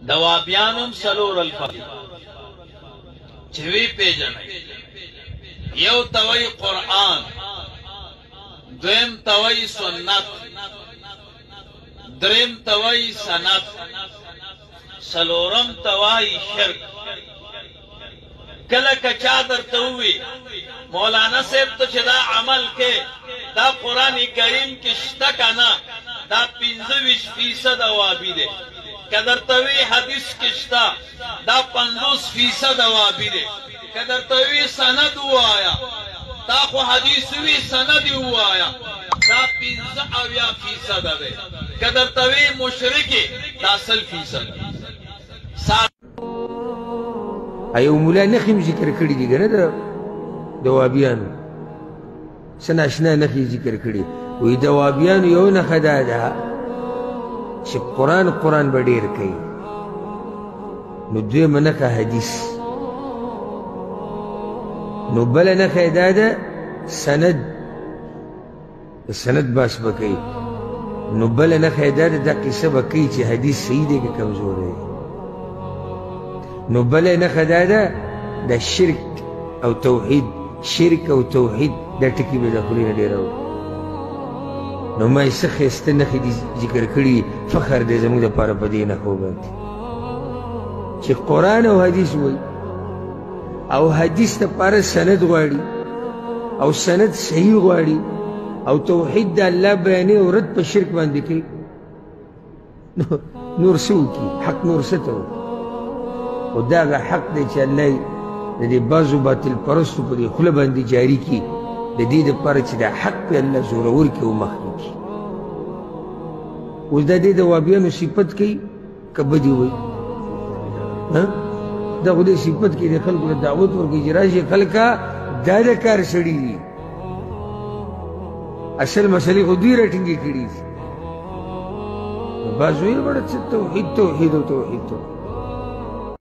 دوابیانم سلور الفاظ چوی پیجنه یو توی قرآن، دویم توی سنت، دریم توی سنت، سلورم توی شرک. کله کچا درته ووي مولانا صاحب ته چې دا عمل کې دا قرآن کریم کې شته که نه، دا 25% وابي دی. که درته وي حدیث کې شته، دا 50% وابي دی. که درته وي سند ووایه، دا خو حدیث وي سند یې ووایه، دا 75% دی. که درته وي مشرکې، دا 100%. ایو مولا نخیم ذکر کړي دي کنه د وابیانو څه ناشنا نښې ذکر کړي. وایي د وابیانو یو نښه دا ده چې قرآن به ډېر کوي. نو دویمه نښه حدیث. نو بله نښه یې دا ده د سند باس به کوي. نو بله نښه یې دا ده دا قصه به کوي چې حدیث صحیح دی که کمزوری دی. نو بله نښه دا ده د شرک او توحید. شرک او توحید دا ټکي به د خولې نه ډېر اوري. نو ما یې څه ښایسته نښې دي ذکر کړي. فخر دی زموږ دپاره په دې نښو باندې چې قرآن او حدیث وایي، او حدیث دپاره سند غواړي، او سند صحیح غواړي، او توحید د الله بیانې او رد په شرک باندې کوي. نور څه وکړي؟ حق نور څه ته وکړي؟ او دا هغه حق دی چې الله د دې بعضو باطل پرستو په دې خوله باندې جاري کړي، د دې دپاره چې دا حق پې الله زورور کړي او مخکې کړي. اوس دا دې د وابیانو صفت کوي که بدې وایي؟ دا خو دې صفت کوي، د خلکو ته دعوت ورکوي چې راشي خلکه دا د کار سړي دي. اصل مسلې خو دوی راټینګې کړي دي. بعض ویل بړه څه توحید توحید او توحید توحید.